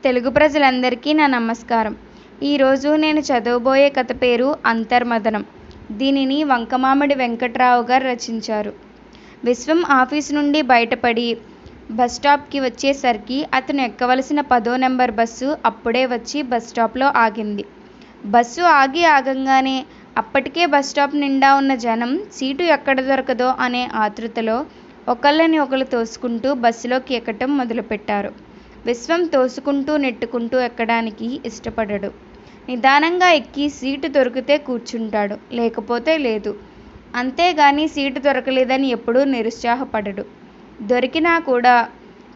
తెలుగు ప్రజలందరికీ నా నమస్కారం. ఈరోజు నేను చదవబోయే కథ పేరు అంతర్మథనం. దీనిని వంకమామిడి వెంకట్రావు గారు రచించారు. విశ్వం ఆఫీసు నుండి బయటపడి బస్టాప్కి వచ్చేసరికి అతను ఎక్కవలసిన 10వ నెంబర్ బస్సు అప్పుడే వచ్చి బస్టాప్లో ఆగింది. బస్సు ఆగంగానే అప్పటికే బస్టాప్ నిండా ఉన్న జనం సీటు ఎక్కడ దొరకదో అనే ఆతృతలో ఒకళ్ళని ఒకళ్ళు తోసుకుంటూ బస్సులోకి ఎక్కటం మొదలుపెట్టారు. విశ్వం తోసుకుంటూ నెట్టుకుంటూ ఎక్కడానికి ఇష్టపడడు. నిదానంగా ఎక్కి సీటు దొరికితే కూర్చుంటాడు, లేకపోతే లేదు. అంతేగాని సీటు దొరకలేదని ఎప్పుడూ నిరుత్సాహపడడు. దొరికినా కూడా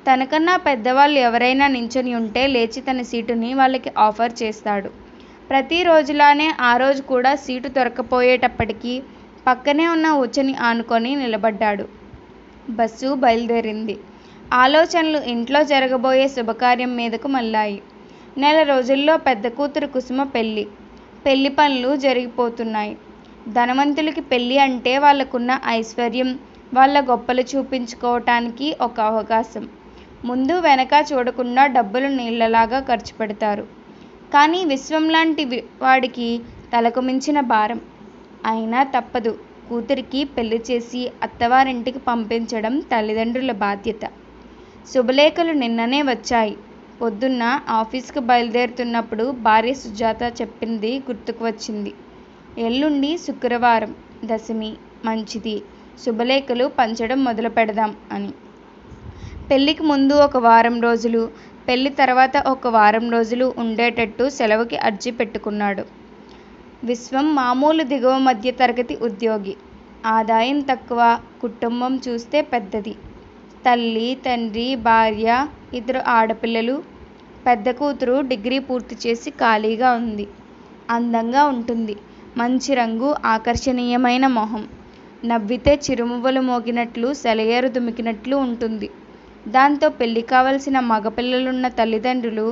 తనకన్నా పెద్దవాళ్ళు ఎవరైనా నించొని ఉంటే లేచి తన సీటుని వాళ్ళకి ఆఫర్ చేస్తాడు. ప్రతిరోజులానే ఆ రోజు కూడా సీటు దొరకపోయేటప్పటికీ పక్కనే ఉన్న ఉచ్చని ఆనుకొని నిలబడ్డాడు. బస్సు బయలుదేరింది. ఆలోచనలు ఇంట్లో జరగబోయే శుభకార్యం మీదకు మళ్ళాయి. నెల రోజుల్లో పెద్ద కూతురు కుసుమ పెళ్లి పనులు జరిగిపోతున్నాయి. ధనవంతులకి పెళ్లి అంటే వాళ్ళకున్న ఐశ్వర్యం, వాళ్ళ గొప్పలు చూపించుకోవటానికి ఒక అవకాశం. ముందు వెనక చూడకుండా డబ్బులు నీళ్లలాగా ఖర్చు పెడతారు. కానీ విశ్వం లాంటి వాడికి తలకు మించిన భారం. అయినా తప్పదు. కూతురికి పెళ్లి చేసి అత్తవారింటికి పంపించడం తల్లిదండ్రుల బాధ్యత. శుభలేఖలు నిన్ననే వచ్చాయి. పొద్దున్న ఆఫీసుకు బయలుదేరుతున్నప్పుడు భార్య సుజాత చెప్పింది గుర్తుకు వచ్చింది. ఎల్లుండి శుక్రవారం, దశమి, మంచిది. శుభలేఖలు పంచడం మొదలు పెడదాం అని. పెళ్లికి ముందు ఒక వారం రోజులు, పెళ్లి తర్వాత ఒక వారం రోజులు ఉండేటట్టు సెలవుకి అర్జీ పెట్టుకున్నాడు. విశ్వం మామూలు దిగువ మధ్య తరగతి ఉద్యోగి. ఆదాయం తక్కువ, కుటుంబం చూస్తే పెద్దది. తల్లి, తండ్రి, భార్య, 2 ఆడపిల్లలు. పెద్ద కూతురు డిగ్రీ పూర్తి చేసి ఖాళీగా ఉంది. అందంగా ఉంటుంది. మంచి రంగు, ఆకర్షణీయమైన మొహం. నవ్వితే చిరుమువ్వలు మోగినట్లు, సెలయేరు దుమికినట్లు ఉంటుంది. దాంతో పెళ్లి కావలసిన మగపిల్లలున్న తల్లిదండ్రులు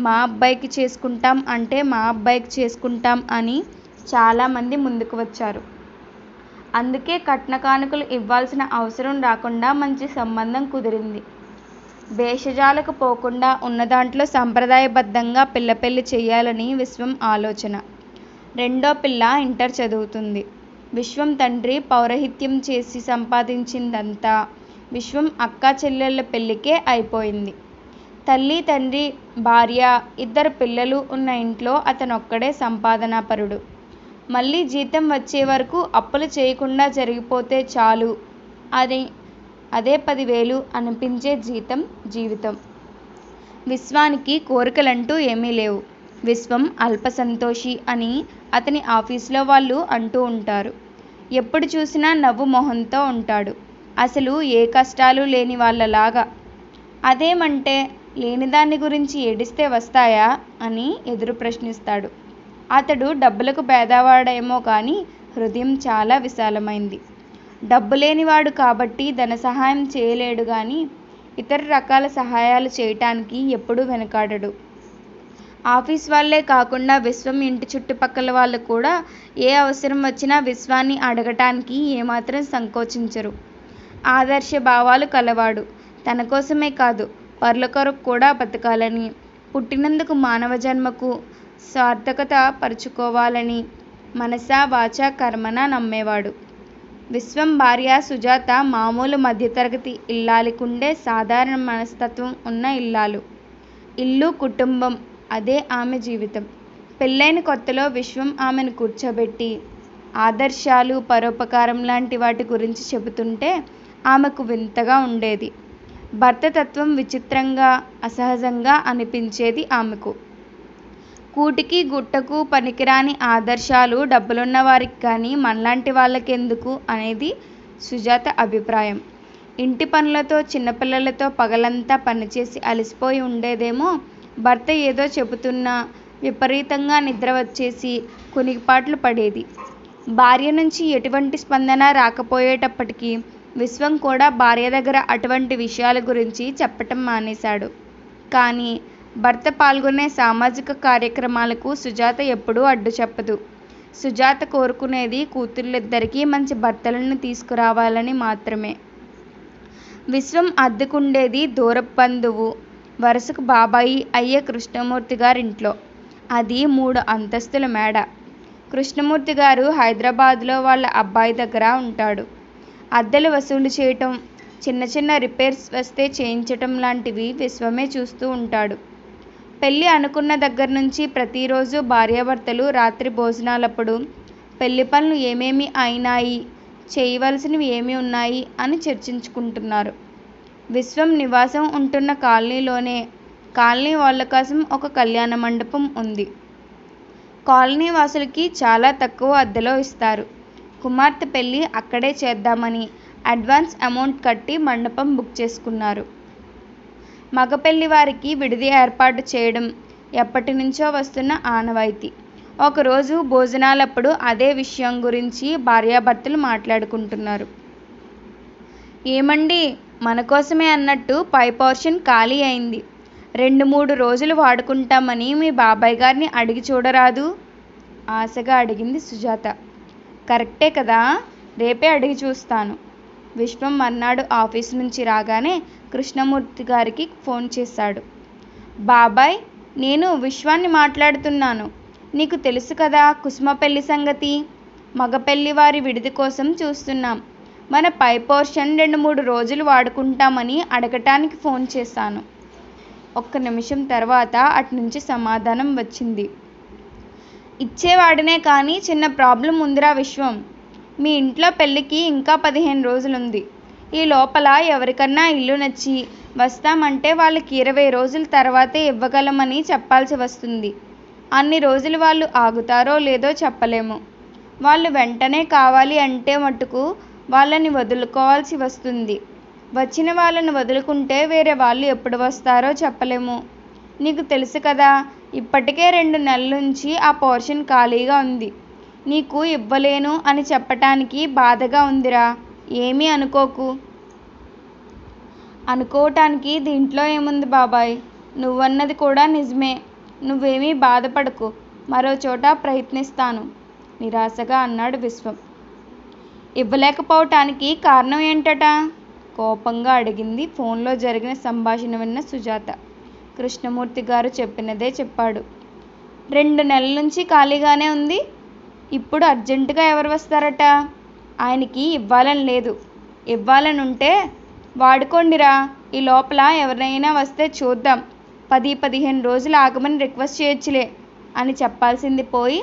మా అబ్బాయికి చేసుకుంటాం అంటే మా అబ్బాయికి చేసుకుంటాం అని చాలామంది ముందుకు వచ్చారు. అందుకే కట్న కానుకలు ఇవ్వాల్సిన అవసరం రాకుండా మంచి సంబంధం కుదిరింది. భేషజాలకు పోకుండా ఉన్నదాంట్లో సంప్రదాయబద్ధంగా పిల్ల పెళ్లి చెయ్యాలని విశ్వం ఆలోచన. రెండో పిల్ల ఇంటర్ చదువుతుంది. విశ్వం తండ్రి పౌరహిత్యం చేసి సంపాదించిందంతా విశ్వం అక్కా చెల్లెళ్ళ పెళ్లికే అయిపోయింది. తల్లి, తండ్రి, భార్య, 2 పిల్లలు ఉన్న ఇంట్లో అతనొక్కడే సంపాదనాపరుడు. మళ్ళీ జీతం వచ్చే వరకు అప్పులు చేయకుండా జరిగిపోతే చాలు. అదే 10,000 అనిపించే జీవితం. విశ్వానికి కోరికలంటూ ఏమీ లేవు. విశ్వం అల్పసంతోషి అని అతని ఆఫీసులో వాళ్ళు అంటూ ఉంటారు. ఎప్పుడు చూసినా నవ్వు మొహంతో ఉంటాడు. అసలు ఏ కష్టాలు లేని వాళ్ళలాగా. అదేమంటే లేనిదాన్ని గురించి ఏడిస్తే వస్తాయా అని ఎదురు ప్రశ్నిస్తాడు. అతడు డబ్బులకు పేదవాడేమో కానీ హృదయం చాలా విశాలమైంది. డబ్బు లేనివాడు కాబట్టి ధన సహాయం చేయలేడు గాని ఇతర రకాల సహాయాలు చేయటానికి ఎప్పుడూ వెనకాడడు. ఆఫీస్ వాళ్ళే కాకుండా విశ్వం ఇంటి చుట్టుపక్కల వాళ్ళు కూడా ఏ అవసరం వచ్చినా విశ్వాన్ని అడగటానికి ఏమాత్రం సంకోచించరు. ఆదర్శ భావాలు కలవాడు. తన కోసమే కాదు, పరుల కొరకు కూడా బతకాలని, పుట్టినందుకు మానవ జన్మకు సార్థకత పరుచుకోవాలని మనసా వాచా కర్మన నమ్మేవాడు. విశ్వం భార్య సుజాత మామూలు మధ్యతరగతి ఇల్లాలికుండే సాధారణ మనస్తత్వం ఉన్న ఇల్లాలు. ఇల్లు, కుటుంబం అదే ఆమె జీవితం. పెళ్ళైన కొత్తలో విశ్వం ఆమెను కూర్చోబెట్టి ఆదర్శాలు, పరోపకారం లాంటి వాటి గురించి చెబుతుంటే ఆమెకు వింతగా ఉండేది. భర్త తత్వం విచిత్రంగా, అసహజంగా అనిపించేది ఆమెకు. కూటికి గుట్టకు పనికిరాని ఆదర్శాలు డబ్బులున్న వారికి కానీ మనలాంటి వాళ్ళకెందుకు అనేది సుజాత అభిప్రాయం. ఇంటి పనులతో, చిన్నపిల్లలతో పగలంతా పనిచేసి అలసిపోయి ఉండేదేమో. భర్త ఏదో చెబుతున్నా విపరీతంగా నిద్ర వచ్చేసి కునికిపాట్లు పడేది. భార్య నుంచి ఎటువంటి స్పందన రాకపోయేటప్పటికీ విశ్వం కూడా భార్య దగ్గర అటువంటి విషయాల గురించి చెప్పటం మానేశాడు. కానీ భర్త పాల్గొనే సామాజిక కార్యక్రమాలకు సుజాత ఎప్పుడూ అడ్డు చెప్పదు. సుజాత కోరుకునేది కూతుళ్ళిద్దరికీ మంచి భర్తలను తీసుకురావాలని మాత్రమే. విశ్వం అద్దెకుండేది దూరపు బంధువు. వరుసకు బాబాయి అయ్యే కృష్ణమూర్తి గారింట్లో. అది 3 అంతస్తుల మేడ. కృష్ణమూర్తి గారు హైదరాబాద్లో వాళ్ళ అబ్బాయి దగ్గర ఉంటాడు. అద్దెలు వసూలు చేయటం, చిన్న చిన్న రిపేర్స్ వస్తే చేయించటం లాంటివి విశ్వమే చూస్తూ ఉంటాడు. పెళ్ళి అనుకున్న దగ్గర నుంచి ప్రతిరోజు భార్యాభర్తలు రాత్రి భోజనాలప్పుడు పెళ్లి పనులు ఏమేమి అయినాయి, చేయవలసినవి ఏమి ఉన్నాయి అని చర్చించుకుంటున్నారు. విశ్వం నివాసం ఉంటున్న కాలనీలోనే కాలనీ వాళ్ళ కోసం ఒక కళ్యాణ మండపం ఉంది. కాలనీ వాసులకి చాలా తక్కువ అద్దెలో ఇస్తారు. కుమార్తె పెళ్ళి అక్కడే చేద్దామని అడ్వాన్స్ అమౌంట్ కట్టి మండపం బుక్ చేసుకున్నారు. మగ పెళ్లి వారికి విడిది ఏర్పాటు చేయడం ఎప్పటి నుంచో వస్తున్న ఆనవాయితీ. ఒకరోజు భోజనాలప్పుడు అదే విషయం గురించి భార్యాభర్తలు మాట్లాడుకుంటున్నారు. ఏమండి, మన కోసమే అన్నట్టు పై పోర్షన్ ఖాళీ అయింది. 2-3 రోజులు వాడుకుంటామని మీ బాబాయ్ గారిని అడిగి చూడరాదు? ఆశగా అడిగింది సుజాత. కరెక్టే కదా, రేపే అడిగి చూస్తాను. విశ్వం మర్నాడు ఆఫీసు నుంచి రాగానే కృష్ణమూర్తి గారికి ఫోన్ చేశాడు. బాబాయ్, నేను విశ్వాన్ని మాట్లాడుతున్నాను. నీకు తెలుసు కదా కుసుమ పెళ్లి సంగతి. మగ పెళ్లి వారి విడిది కోసం చూస్తున్నాం. మన పై పోర్షన్ 2-3 రోజులు వాడుకుంటామని అడగటానికి ఫోన్ చేశాను. 1 నిమిషం తర్వాత అటునుంచి సమాధానం వచ్చింది. ఇచ్చేవాడినే కానీ చిన్న ప్రాబ్లం ఉందిరా విశ్వం. మీ ఇంట్లో పెళ్ళికి ఇంకా 15 రోజులుంది. ఈ లోపల ఎవరికన్నా ఇల్లు నచ్చి వస్తామంటే వాళ్ళకి 20 రోజుల తర్వాతే ఇవ్వగలమని చెప్పాల్సి వస్తుంది. అన్ని రోజులు వాళ్ళు ఆగుతారో లేదో చెప్పలేము. వాళ్ళు వెంటనే కావాలి అంటే మటుకు వాళ్ళని వదులుకోవాల్సి వస్తుంది. వచ్చిన వాళ్ళని వదులుకుంటే వేరే వాళ్ళు ఎప్పుడు వస్తారో చెప్పలేము. నీకు తెలుసు కదా, ఇప్పటికే 2 నెలల నుంచి ఆ పోర్షన్ ఖాళీగా ఉంది. నీకు ఇవ్వలేను అని చెప్పటానికి బాధగా ఉందిరా. ఏమీ అనుకోకు. అనుకోవటానికి దీంట్లో ఏముంది బాబాయ్, నువ్వన్నది కూడా నిజమే. నువ్వేమీ బాధపడకు, మరో చోట ప్రయత్నిస్తాను నిరాశగా అన్నాడు విశ్వం. ఇవ్వలేకపోవటానికి కారణం ఏంటట? కోపంగా అడిగింది ఫోన్లో జరిగిన సంభాషణ విన్న సుజాత. కృష్ణమూర్తి గారు చెప్పినదే చెప్పాడు. 2 నెలల నుంచి ఖాళీగానే ఉంది. ఇప్పుడు అర్జెంటుగా ఎవరు వస్తారట? ఆయనకి ఇవ్వాలని లేదు. ఇవ్వాలనుంటే వాడుకోండిరా. ఈ లోపల ఎవరైనా వస్తే చూద్దాం. 10-15 రోజులు ఆగమని రిక్వెస్ట్ చేయొచ్చులే అని చెప్పాల్సింది పోయి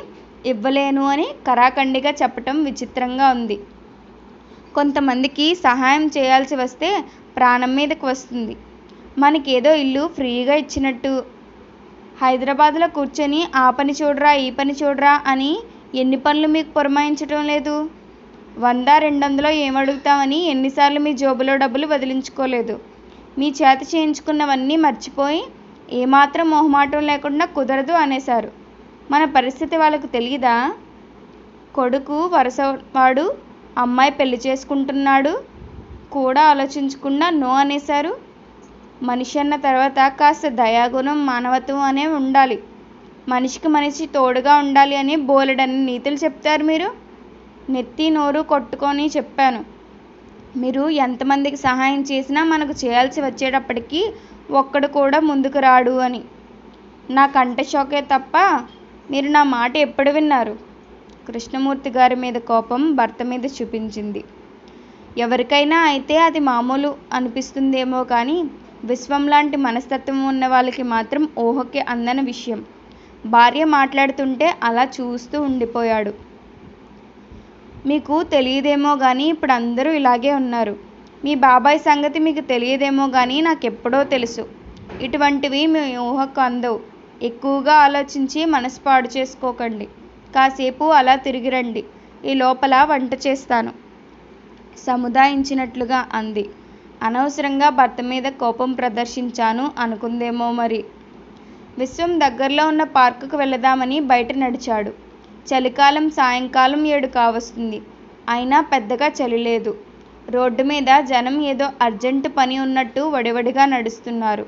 ఇవ్వలేను అని కరాఖండిగా చెప్పటం విచిత్రంగా ఉంది. కొంతమందికి సహాయం చేయాల్సి వస్తే ప్రాణం మీదకి వస్తుంది. మనకేదో ఇల్లు ఫ్రీగా ఇచ్చినట్టు హైదరాబాద్లో కూర్చొని ఆ పని చూడరా ఈ పని చూడరా అని ఎన్ని పనులు మీకు పురమాయించటం లేదు? 100-200 ఏమడుగుతామని ఎన్నిసార్లు మీ జోబులో డబ్బులు వదిలించుకోలేదు. మీ చేత చేయించుకున్నవన్నీ మర్చిపోయి ఏమాత్రం మొహమాటం లేకుండా కుదరదు అనేశారు. మన పరిస్థితి వాళ్ళకు తెలియదా? కొడుకు వరసవాడు, అమ్మాయి పెళ్లి చేసుకుంటున్నాడు కూడా ఆలోచించకుండా నో అనేశారు. మనిషి అన్న తర్వాత కాస్త దయాగుణం, మానవత్వం అనే ఉండాలి. మనిషికి మనిషి తోడుగా ఉండాలి అని బోలెడన్ని నీతులు చెప్తారు మీరు. నెత్తి నోరు కొట్టుకొని చెప్పాను. మీరు ఎంతమందికి సహాయం చేసినా మనకు చేయాల్సి వచ్చేటప్పటికి ఒక్కడు కూడా ముందుకు రాడు అని. నా కంఠశోకే తప్ప మీరు నా మాట ఎప్పుడు విన్నారు? కృష్ణమూర్తి గారి మీద కోపం భర్త మీద చూపించింది. ఎవరికైనా అయితే అది మామూలు అనిపిస్తుందేమో కానీ విశ్వం లాంటి మనస్తత్వం ఉన్న వాళ్ళకి మాత్రం ఊహకి అందని విషయం. భార్య మాట్లాడుతుంటే అలా చూస్తూ ఉండిపోయాడు. మీకు తెలియదేమో కానీ ఇప్పుడు అందరూ ఇలాగే ఉన్నారు. మీ బాబాయ్ సంగతి మీకు తెలియదేమో కానీ నాకెప్పుడో తెలుసు. ఇటువంటివి మీ ఊహకు అందవు. ఎక్కువగా ఆలోచించి మనసు పాడు చేసుకోకండి. కాసేపు అలా తిరిగిరండి. ఈ లోపల వంట చేస్తాను సముదాయించినట్లుగా అంది. అనవసరంగా భర్త మీద కోపం ప్రదర్శించాను అనుకుందేమో మరి. విశ్వం దగ్గరలో ఉన్న పార్కుకు వెళదామని బయట నడిచాడు. చలికాలం సాయంకాలం 7 కావస్తుంది. అయినా పెద్దగా చలి లేదు. రోడ్డు మీద జనం ఏదో అర్జెంటు పని ఉన్నట్టు వడివడిగా నడుస్తున్నారు.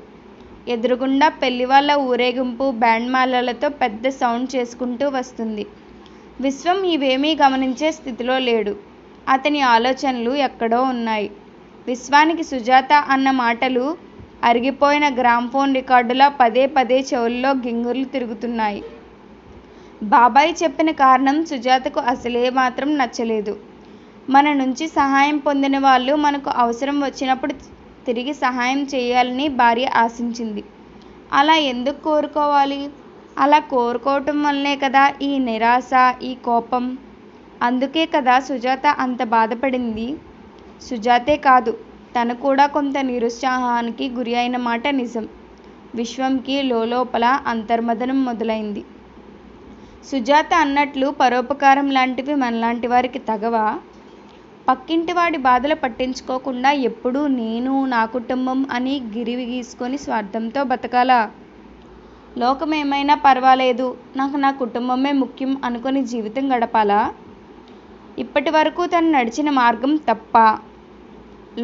ఎదురుగుండా పెళ్లి వాళ్ళ ఊరేగింపు బ్యాండ్ మేళాలతో పెద్ద సౌండ్ చేసుకుంటూ వస్తుంది. విశ్వం ఇవేమీ గమనించే స్థితిలో లేడు. అతని ఆలోచనలు ఎక్కడో ఉన్నాయి. విశ్వానికి సుజాత అన్న మాటలు అరిగిపోయిన గ్రామ్ఫోన్ రికార్డులా పదే పదే చెవుల్లో గింగుర్లు తిరుగుతున్నాయి. బాబాయ్ చెప్పిన కారణం సుజాతకు అసలే మాత్రం నచ్చలేదు. మన నుంచి సహాయం పొందిన వాళ్ళు మనకు అవసరం వచ్చినప్పుడు తిరిగి సహాయం చేయాలని భార్య ఆశించింది. అలా ఎందుకు కోరుకోవాలి? అలా కోరుకోవటం వల్లనే కదా ఈ నిరాశ, ఈ కోపం. అందుకే కదా సుజాత అంత బాధపడింది. సుజాతే కాదు, తను కూడా కొంత నిరుత్సాహానికి గురి అయిన మాట నిజం. విశ్వంకి లోలోపల అంతర్మథనం మొదలైంది. సుజాత అన్నట్లు పరోపకారం లాంటివి మనలాంటి వారికి తగవా? పక్కింటివాడి బాధలు పట్టించుకోకుండా ఎప్పుడూ నేను, నా కుటుంబం అని గిరివి గీసుకొని స్వార్థంతో బతకాలా? లోకమేమైనా పర్వాలేదు, నాకు నా కుటుంబమే ముఖ్యం అనుకుని జీవితం గడపాలా? ఇప్పటి వరకు తను నడిచిన మార్గం తప్పా?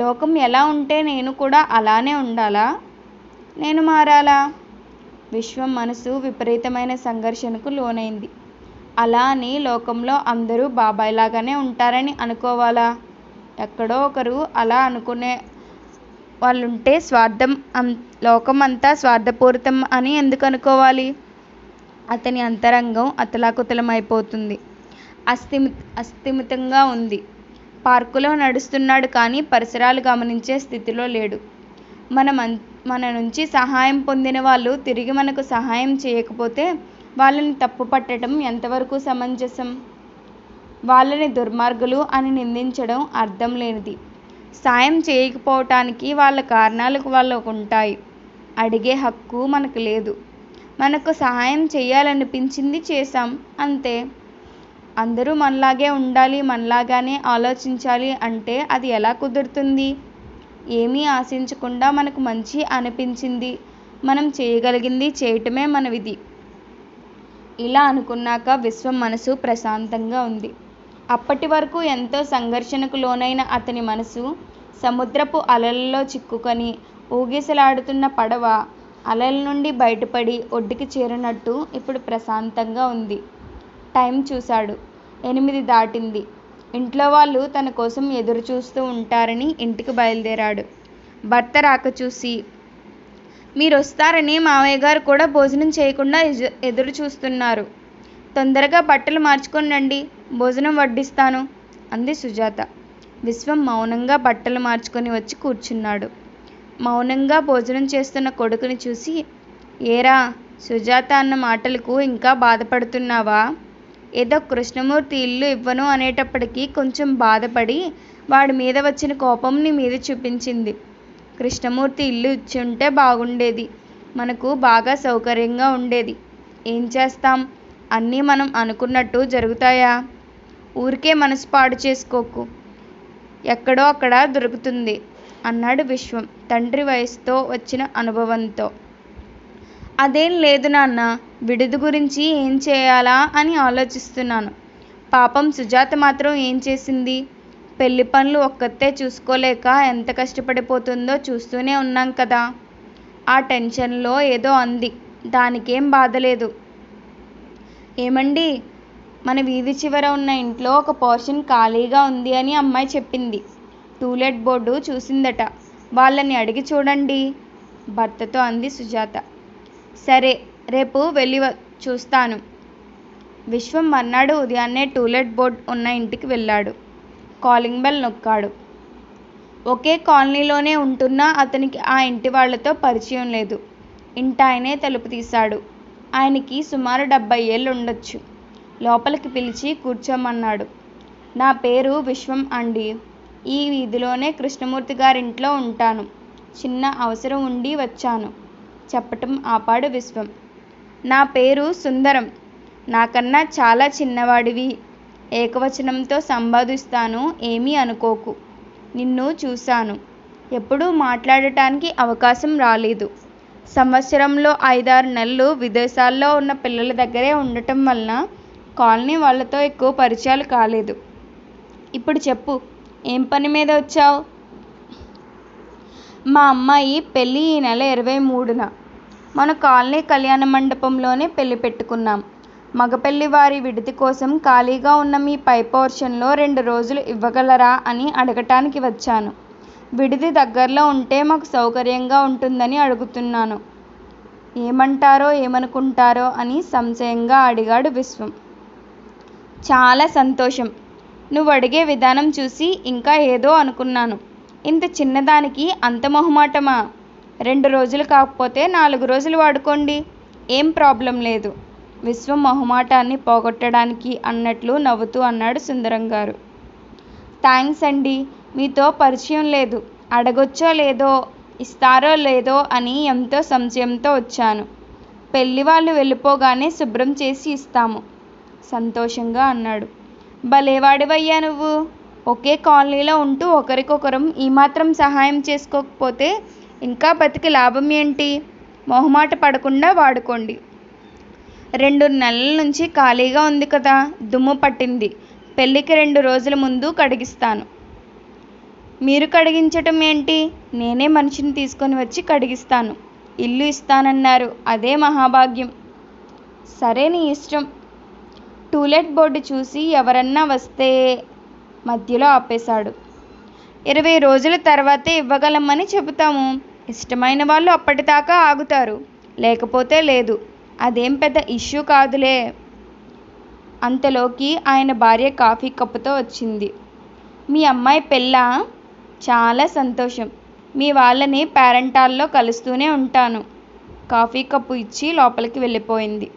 లోకం ఎలా ఉంటే నేను కూడా అలానే ఉండాలా? నేను మారాలా? విశ్వం మనసు విపరీతమైన సంఘర్షణకు లోనైంది. అలా అని లోకంలో అందరూ బాబాయ్ లాగానే ఉంటారని అనుకోవాలా? ఎక్కడో ఒకరు అలా అనుకునే వాళ్ళుంటే లోకం అంతా స్వార్థపూరితం అని ఎందుకు అనుకోవాలి? అతని అంతరంగం అతలాకుతలమైపోతుంది. అస్థిమితంగా ఉంది. పార్కులో నడుస్తున్నాడు కానీ పరిసరాలు గమనించే స్థితిలో లేడు. మన నుంచి సహాయం పొందిన వాళ్ళు తిరిగి మనకు సహాయం చేయకపోతే వాళ్ళని తప్పు పట్టడం ఎంతవరకు సమంజసం? వాళ్ళని దుర్మార్గులు అని నిందించడం అర్థం లేనిది. సాయం చేయకపోవటానికి వాళ్ళ కారణాలు వాళ్ళకు ఉంటాయి. అడిగే హక్కు మనకు లేదు. మనకు సహాయం చేయాలనిపించింది, చేశాం, అంతే. అందరూ మనలాగే ఉండాలి, మనలాగానే ఆలోచించాలి అంటే అది ఎలా కుదురుతుంది? ఏమీ ఆశించకుండా మనకు మంచి అనిపించింది, మనం చేయగలిగింది చేయటమే మన విధి. ఇలా అనుకున్నాక విశ్వం మనసు ప్రశాంతంగా ఉంది. అప్పటి వరకు ఎంతో సంఘర్షణకు లోనైన అతని మనసు సముద్రపు అలలలో చిక్కుకొని ఊగిసలాడుతున్న పడవ అలల నుండి బయటపడి ఒడ్డుకి చేరినట్టు ఇప్పుడు ప్రశాంతంగా ఉంది. టైం చూశాడు. 8 దాటింది. ఇంట్లో వాళ్ళు తన కోసం ఎదురు చూస్తూ ఉంటారని ఇంటికి బయలుదేరాడు. భర్త రాక చూసి, మీరొస్తారని మావయ్య గారు కూడా భోజనం చేయకుండా ఎదురు చూస్తున్నారు. తొందరగా బట్టలు మార్చుకొని రండి, భోజనం వడ్డిస్తాను అంది సుజాత. విశ్వం మౌనంగా బట్టలు మార్చుకొని వచ్చి కూర్చున్నాడు. మౌనంగా భోజనం చేస్తున్న కొడుకుని చూసి, ఏరా సుజాత అన్న మాటలకు ఇంకా బాధపడుతున్నావా? ఏదో కృష్ణమూర్తి ఇల్లు ఇవ్వను అనేటప్పటికీ కొంచెం బాధపడి వాడి మీద వచ్చిన కోపం నీ మీద చూపించింది. కృష్ణమూర్తి ఇల్లు ఇచ్చుంటే బాగుండేది, మనకు బాగా సౌకర్యంగా ఉండేది. ఏం చేస్తాం, అన్నీ మనం అనుకున్నట్టు జరుగుతాయా? ఊరికే మనసు పాడు చేసుకోకు, ఎక్కడో అక్కడ దొరుకుతుంది అన్నాడు విశ్వం తండ్రి వయసుతో వచ్చిన అనుభవంతో. అదేం లేదు నాన్న, విడుది గురించి ఏం చేయాలా అని ఆలోచిస్తున్నాను. పాపం సుజాత మాత్రం ఏం చేసింది? పెళ్లి పనులు ఒక్కతే చూసుకోలేక ఎంత కష్టపడిపోతుందో చూస్తూనే ఉన్నాం కదా. ఆ టెన్షన్లో ఏదో అంది, దానికేం బాధలేదు. ఏమండి, మన వీధి చివర ఉన్న ఇంట్లో ఒక పోర్షన్ ఖాళీగా ఉంది అని అమ్మాయి చెప్పింది. టూలెట్ బోర్డు చూసిందట, వాళ్ళని అడిగి చూడండి భర్తతో అంది సుజాత. సరే, రేపు వెళ్ళి చూస్తాను. విశ్వం మర్నాడు ఉదయాన్నే టూలెట్ బోర్డు ఉన్న ఇంటికి వెళ్ళాడు. Calling bell నొక్కాడు. ఒకే కాలనీలోనే ఉంటున్నా అతనికి ఆ ఇంటి వాళ్లతో పరిచయం లేదు. ఇంటాయనే తలుపు తీశాడు. ఆయనకి సుమారు 70 ఏళ్ళు ఉండొచ్చు. లోపలికి పిలిచి కూర్చోమన్నాడు. నా పేరు విశ్వం అండి. ఈ వీధిలోనే కృష్ణమూర్తి గారింట్లో ఉంటాను. చిన్న అవసరం ఉండి వచ్చాను చెప్పటం ఆపాడు విశ్వం. నా పేరు సుందరం. నాకన్నా చాలా చిన్నవాడివి. ఏకవచనంతో సంబోధిస్తాను, ఏమీ అనుకోకు. నిన్ను చూశాను, ఎప్పుడూ మాట్లాడటానికి అవకాశం రాలేదు. సంవత్సరంలో 5-6 నెలలు విదేశాల్లో ఉన్న పిల్లల దగ్గరే ఉండటం వలన కాలనీ వాళ్ళతో ఎక్కువ పరిచయాలు కాలేదు. ఇప్పుడు చెప్పు, ఏం పని మీద వచ్చావు? మా అమ్మాయి పెళ్ళి ఈ నెల 23న. మన కాలనీ కళ్యాణ మండపంలోనే పెళ్లి పెట్టుకున్నాం. మగపెళ్లి వారి విడిది కోసం ఖాళీగా ఉన్న మీ పై పోర్షన్లో 2 రోజులు ఇవ్వగలరా అని అడగటానికి వచ్చాను. విడిది దగ్గరలో ఉంటే మాకు సౌకర్యంగా ఉంటుందని అడుగుతున్నాను. ఏమంటారో ఏమనుకుంటారో అని సంశయంగా అడిగాడు విశ్వం. చాలా సంతోషం. నువ్వు అడిగే విధానం చూసి ఇంకా ఏదో అనుకున్నాను. ఇంత చిన్నదానికి అంత మొహమాటమా? 2 రోజులు కాకపోతే 4 రోజులు వాడుకోండి, ఏం ప్రాబ్లం లేదు. విశ్వం మొహమాటాన్ని పోగొట్టడానికి అన్నట్లు నవ్వుతూ అన్నాడు సుందరం గారు. థ్యాంక్స్ అండి, మీతో పరిచయం లేదు, అడగొచ్చో లేదో ఇస్తారో లేదో అని ఎంతో సంశయంతో వచ్చాను. పెళ్లి వాళ్ళు వెళ్ళిపోగానే శుభ్రం చేసి ఇస్తాము సంతోషంగా అన్నాడు. భలేవాడివయ్యా నువ్వు. ఒకే కాలనీలో ఉంటూ ఒకరికొకరం ఈ మాత్రం సహాయం చేసుకోకపోతే ఇంకా బతికి లాభం ఏంటి? మొహమాట పడకుండా వాడుకోండి. 2 నెలల నుంచి ఖాళీగా ఉంది కదా, దుమ్ము పట్టింది. పెళ్ళికి 2 రోజుల ముందు కడిగిస్తాను. మీరు కడిగించటం ఏంటి? నేనే మనిషిని తీసుకొని వచ్చి కడిగిస్తాను. ఇల్లు ఇస్తానన్నారు, అదే మహాభాగ్యం. సరే, నీ ఇష్టం. టూలెట్ బోర్డు చూసి ఎవరన్నా వస్తే మధ్యలో ఆపేశాడు. 20 రోజుల తర్వాతే ఇవ్వగలమని చెబుతాము. ఇష్టమైన వాళ్ళు అప్పటిదాకా ఆగుతారు, లేకపోతే లేదు. అదేం పెద్ద ఇష్యూ కాదులే. అంతలోకి ఆయన భార్య కాఫీ కప్పుతో వచ్చింది. మీ అమ్మాయి పెళ్ళా? చాలా సంతోషం. మీ వాళ్ళని పేరెంటాల్లో కలుస్తూనే ఉంటాను. కాఫీ కప్పు ఇచ్చి లోపలికి వెళ్ళిపోయింది.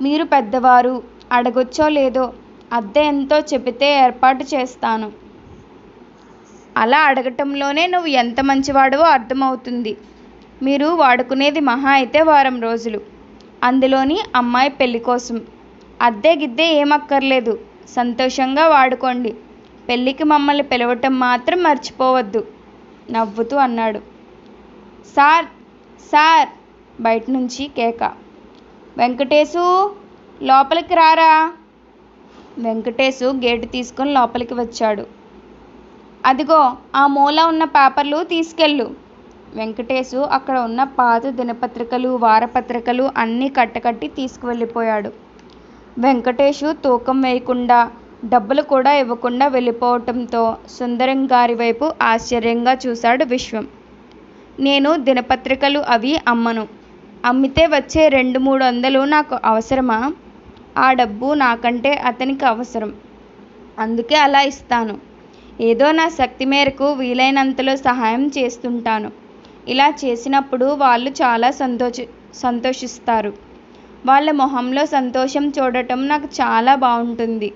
మీరు పెద్దవారు, అడగొచ్చో లేదో, అద్దె ఎంతో చెబితే ఏర్పాటు చేస్తాను. అలా అడగటంలోనే నువ్వు ఎంత మంచివాడవో అర్థమవుతుంది. మీరు వాడుకునేది మహా అయితే వారం రోజులు, అందులోని అమ్మాయి పెళ్లి కోసం. అద్దె గిద్దె ఏమక్కర్లేదు, సంతోషంగా వాడుకోండి. పెళ్ళికి మమ్మల్ని పిలవటం మాత్రం మర్చిపోవద్దు నవ్వుతూ అన్నాడు. సార్, సార్, బయట నుంచి కేక. వెంకటేశు, లోపలికి రారా. వెంకటేశు గేటు తీసుకొని లోపలికి వచ్చాడు. అదిగో ఆ మూల ఉన్న పేపర్లు తీసుకెళ్ళు. వెంకటేశు అక్కడ ఉన్న పాత దినపత్రికలు, వారపత్రికలు అన్నీ కట్టకట్టి తీసుకువెళ్ళిపోయాడు. వెంకటేశు తూకం వేయకుండా, డబ్బులు కూడా ఇవ్వకుండా వెళ్ళిపోవటంతో సుందరం గారి వైపు ఆశ్చర్యంగా చూశాడు విశ్వం. నేను దినపత్రికలు అవి అమ్మను. అమ్మితే వచ్చే 200-300 నాకు అవసరమా? ఆ డబ్బు నాకంటే అతనికి అవసరం, అందుకే అలా ఇస్తాను. ఏదో నా శక్తి మేరకు వీలైనంతలో సహాయం చేస్తుంటాను. ఇలా చేసినప్పుడు వాళ్ళు చాలా సంతోషిస్తారు. వాళ్ళ మొహంలో సంతోషం చూడటం నాకు చాలా బాగుంటుంది.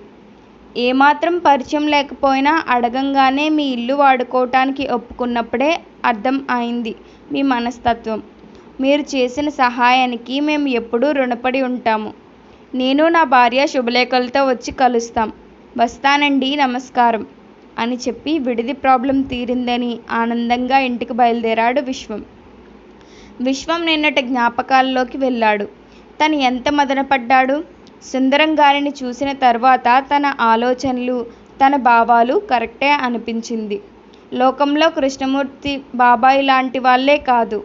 ఏమాత్రం పరిచయం లేకపోయినా అడగంగానే మీ ఇల్లు వాడుకోవటానికి ఒప్పుకున్నప్పుడే అర్థం అయింది మీ మనస్తత్వం. మీరు చేసిన సహాయానికి మేము ఎప్పుడూ రుణపడి ఉంటాము. నేను నా భార్య శుభలేఖలతో వచ్చి కలుస్తాం. వస్తానండి, నమస్కారం అని చెప్పి విడిది ప్రాబ్లం తీరిందని ఆనందంగా ఇంటికి బయలుదేరాడు విశ్వం. విశ్వం నిన్నటి జ్ఞాపకాల్లోకి వెళ్ళాడు. తను ఎంత మదనపడ్డాడు. సుందరం గారిని చూసిన తర్వాత తన ఆలోచనలు, తన భావాలు కరెక్టే అనిపించింది. లోకంలో కృష్ణమూర్తి బాబాయ్ లాంటి వాళ్ళే కాదు,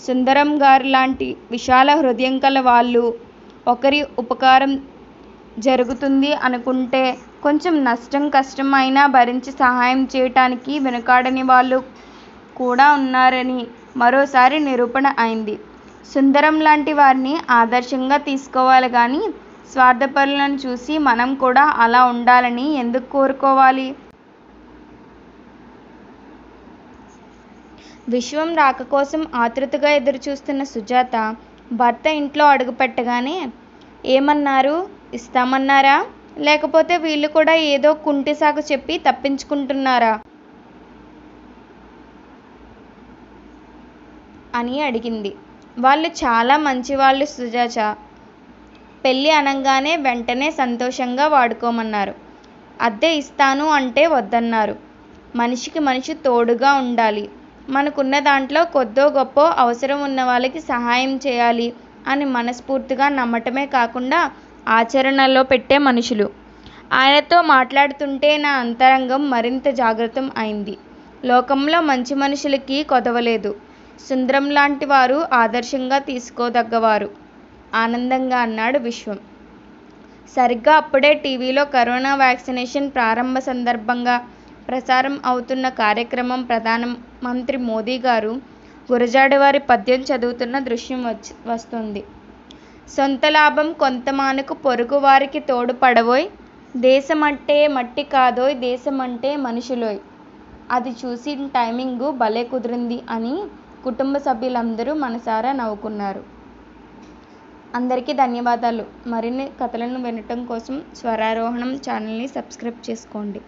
సుందరం గారు లాంటి విశాల హృదయం కల వాళ్ళు ఒకరి ఉపకారం జరుగుతుంది అనుకుంటే కొంచెం నష్టం కష్టం అయినా భరించి సహాయం చేయటానికి వెనుకాడని వాళ్ళు కూడా ఉన్నారని మరోసారి నిరూపణ అయింది. సుందరం లాంటి వారిని ఆదర్శంగా తీసుకోవాలి కానీ స్వార్థపరులను చూసి మనం కూడా అలా ఉండాలని ఎందుకు కోరుకోవాలి? విశ్వం రాక కోసం ఆతృతగా ఎదురుచూస్తున్న సుజాత భర్త ఇంట్లో అడుగుపెట్టగానే ఏమన్నారు? ఇస్తామన్నారా, లేకపోతే వీళ్ళు కూడా ఏదో కుంటి సాకు చెప్పి తప్పించుకుంటున్నారా అని అడిగింది. వాళ్ళు చాలా మంచివాళ్ళు సుజాత. పెళ్ళి అనగానే వెంటనే సంతోషంగా వాడుకోమన్నారు. అద్దె ఇస్తాను అంటే వద్దన్నారు. మనిషికి మనిషి తోడుగా ఉండాలి. మనకున్న దాంట్లో కొద్దో గొప్పో అవసరం ఉన్న వాళ్ళకి సహాయం చేయాలి అని మనస్ఫూర్తిగా నమ్మటమే కాకుండా ఆచరణలో పెట్టే మనుషులు. ఆయనతో మాట్లాడుతుంటే నా అంతరంగం మరింత జాగృతం అయింది. లోకంలో మంచి మనుషులకి కొదవలేదు. సుందరం లాంటి వారు ఆదర్శంగా తీసుకోదగ్గవారు ఆనందంగా అన్నాడు విశ్వం. సరిగ్గా అప్పుడే టీవీలో కరోనా వ్యాక్సినేషన్ ప్రారంభ సందర్భంగా ప్రసారం అవుతున్న కార్యక్రమం ప్రధానమంత్రి మోదీ గారు గురజాడవారి పద్యం చదువుతున్న దృశ్యం వస్తుంది. సొంత లాభం కొంతమానుకు పొరుగు వారికి తోడుపడవోయ్, దేశమంటే మట్టి కాదోయ్ దేశమంటే మనుషులోయ్, అది చూసిన టైమింగు భలే కుదిరింది అని కుటుంబ సభ్యులందరూ మనసారా నవ్వుకున్నారు. అందరికీ ధన్యవాదాలు. మరిన్ని కథలను వినటం కోసం స్వరారోహణం ఛానల్ని సబ్స్క్రైబ్ చేసుకోండి.